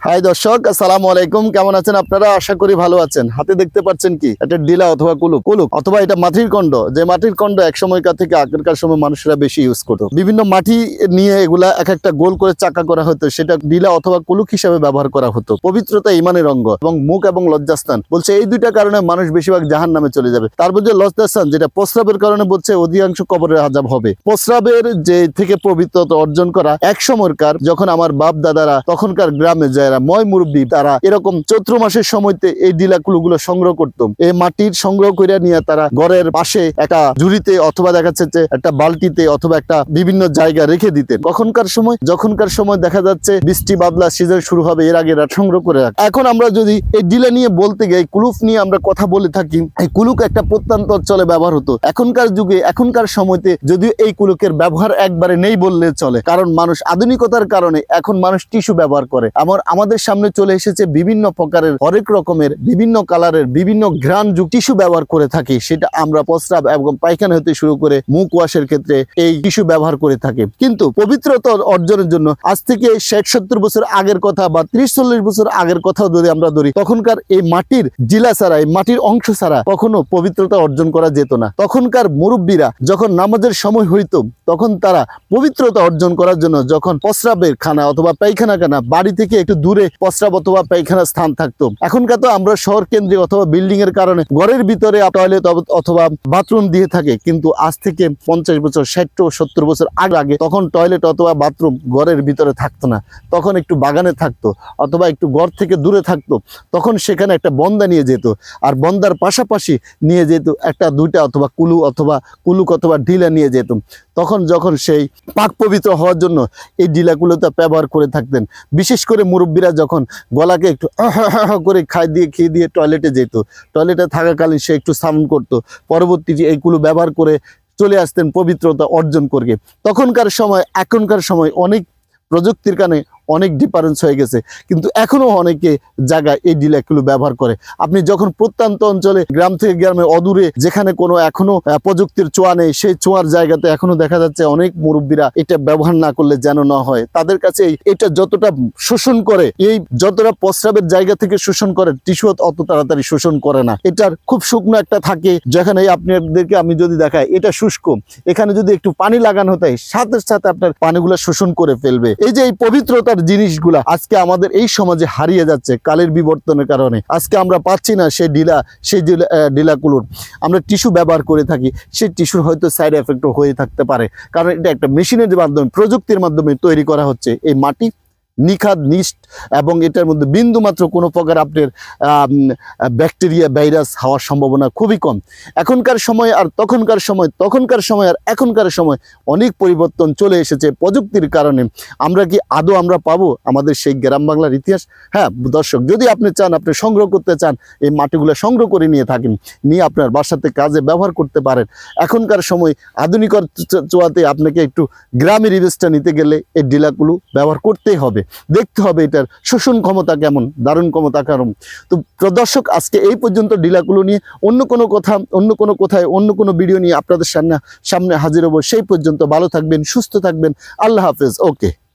High দর্শক, আসসালামু আলাইকুম। কেমন আছেন আপনারা? আশা করি ভালো আছেন। হাতে দেখতে পাচ্ছেন কি? এটা ডিলা অথবা কুলুক কুলুক অথবা এটা মাটির কন্ড। যে মাটির কন্ড এক সময়কার থেকে আগেরকার সময় মানুষরা বেশি ইউজ করতো। বিভিন্ন মাটি নিয়ে এগুলা এক একটা গোল করে চাকা করা হতো, সেটা ডিলা অথবা কুলুক হিসাবে ব্যবহার করা হতো। পবিত্রতা, ইমানের অঙ্গ এবং মুখ এবং লজ্জাস্থান বলছে এই দুইটা কারণে মানুষ বেশিরভাগ জাহান্নামে চলে যাবে। তারপর যে লজ্জাস্থান, যেটা প্রস্রাবের কারণে বলছে অধিকাংশ কবরের আযাব হবে। প্রস্রাবের যে থেকে পবিত্রতা অর্জন করা এক সময়কার, যখন আমার বাপ দাদারা তখনকার গ্রামে যারা ময় মুরব্বী, তারা এরকম চৈত্র মাসের সময়তে এই ডিলাকুলুগুলো সংগ্রহ করতো। এই মাটির সংগ্রহ করে নিয়ে তারা ঘরের পাশে একটা ঝুড়িতে অথবা দেখা যাচ্ছে যে একটা বালতিতে অথবা একটা বিভিন্ন জায়গা রেখে দিতেন। যখনকার সময় দেখা যাচ্ছে বৃষ্টি বাদলা সিজন শুরু হবে, এর আগে রাত সংগ্রহ করে রাখ। এখন আমরা যদি এই ডিলা নিয়ে বলতে যাই, কুলুক নিয়ে আমরা কথা বলে থাকি, এই কুলুক একটা প্রত্যন্ত অঞ্চলে ব্যবহার হতো। এখনকার যুগে এখনকার সময়তে যদিও এই কুলুকের ব্যবহার একবারে নেই বললে চলে, কারণ মানুষ আধুনিকতার কারণে এখন মানুষ টিস্যু ব্যবহার করে। আমাদের সামনে চলে এসেছে বিভিন্ন প্রকারের, হরেক রকমের, বিভিন্ন কালারের, বিভিন্ন ঘ্রাণ যুক্ত টিস্যু ব্যবহার করে থাকি। সেটা আমরা প্রস্রাব এবং পায়খানা হতে শুরু করে মুখ ওয়াশের ক্ষেত্রে এই টিস্যু ব্যবহার করে থাকি। কিন্তু পবিত্রতা অর্জনের জন্য আজ থেকে 60-70 বছর আগের কথা বা 30-40 বছর আগের কথাও যদি আমরা ধরি, তখনকার এই মাটির জিলা ছাড়া, এই মাটির অংশ ছাড়া কখনো পবিত্রতা অর্জন করা যেত না। তখনকার মুরব্বীরা যখন নামাজের সময় হইতো, তখন তারা পবিত্রতা অর্জন করার জন্য যখন প্রস্রাবের খানা অথবা পায়খানা খানা বাড়ি থেকে একটু দূরে প্রস্রাব অথবা পায়খানার স্থান থাকতো। এখনকার তো আমরা শহর কেন্দ্রিক অথবা বিল্ডিং এর কারণে ঘরের ভিতরে টয়লেট অথবা বাথরুম দিয়ে থাকে, কিন্তু আজ থেকে 50 বছর, 60-70 বছর আগে তখন টয়লেট অথবা বাথরুম ঘরের ভিতরে থাকতো না। তখন একটু বাগানে থাকতো অথবা একটু ঘর থেকে দূরে থাকতো। তখন সেখানে একটা বন্দা নিয়ে যেত, আর বন্দার পাশাপাশি নিয়ে যেত একটা দুইটা অথবা কুলুক অথবা ডিলা নিয়ে যেত। তখন যখন সেই পাক পবিত্র হওয়ার জন্য এই ডিলাগুলোতে ব্যবহার করে থাকতেন। বিশেষ করে মুরব্বীরা যখন গলাকে একটু করে খেয়ে দিয়ে টয়লেটে যেত, টয়লেটে থাকাকালীন সে একটু সাউন্ড করতো, পরবর্তীতে এইগুলো ব্যবহার করে চলে আসতেন পবিত্রতা অর্জন করে। তখনকার সময় এখনকার সময় অনেক প্রযুক্তির কারণে অনেক ডিফারেন্স হয়ে গেছে, কিন্তু এখনো অনেকে জায়গায় এই ডিলাগুলো ব্যবহার করে। আপনি যখন প্রত্যন্ত অঞ্চলে গ্রাম থেকে গ্রামে অদূরে যেখানে কোনো এখনো প্রযুক্তির ছোঁয়া নেই, সেই ছোঁয়ার জায়গাতে এখনো দেখা যাচ্ছে অনেক মুরব্বীরা এটা ব্যবহার না করলে যেন না হয়। তাদের কাছে এটা যতটা শোষণ করে, এই যতটা প্রস্রাবের জায়গা থেকে শোষণ করে, টিস্যু অত তাড়াতাড়ি শোষণ করে না। এটার খুব শুকনো একটা থাকে, যেখানে আপনাদেরকে আমি যদি দেখাই এটা শুষ্ক, এখানে যদি একটু পানি লাগানো হয় সাথে সাথে আপনার পানিগুলো শোষণ করে ফেলবে। এই যে এই পবিত্রতার জিনিসগুলা আজকে আমাদের এই সমাজে হারিয়ে যাচ্ছে কালের বিবর্তনের কারণে। আজকে আমরা পাচ্ছি না সেই ডিলাগুলোর। আমরা টিস্যু ব্যবহার করে থাকি, সেই টিস্যুর হয়তো সাইড এফেক্টও হয়ে থাকতে পারে, কারণ এটা একটা মেশিনের মাধ্যমে, প্রযুক্তির মাধ্যমে তৈরি করা হচ্ছে। এই মাটি নিখাদ নিষ্ঠ এবং এটার মধ্যে বিন্দু মাত্র কোনো প্রকার আপনার ব্যাকটেরিয়া ভাইরাস হওয়ার সম্ভাবনা খুবই কম। এখনকার সময় আর তখনকার সময় আর এখনকার সময় অনেক পরিবর্তন চলে এসেছে প্রযুক্তির কারণে। আমরা কি আদৌ আমরা পাবো আমাদের সেই গ্রাম বাংলার ইতিহাস? হ্যাঁ দর্শক, যদি আপনি চান, আপনি সংগ্রহ করতে চান, এই মাটিগুলো সংগ্রহ করে নিয়ে থাকেন, নিয়ে আপনার বাসাতে কাজে ব্যবহার করতে পারেন। এখনকার সময় আধুনিকর ছোঁয়াতে আপনাকে একটু গ্রামের রিভেস্টটা নিতে গেলে এই ডিলাগুলো ব্যবহার করতেই হবে, দেখতে হবে এটার শোষণ ক্ষমতা কেমন, ধারণ ক্ষমতা কেমন। তো দর্শক, আজকে এই পর্যন্ত ডিলাগুলো নিয়ে অন্য কোনো ভিডিও নিয়ে আপনাদের সামনে হাজির হব। সেই পর্যন্ত ভালো থাকবেন, সুস্থ থাকবেন। আল্লাহ হাফেজ। ওকে।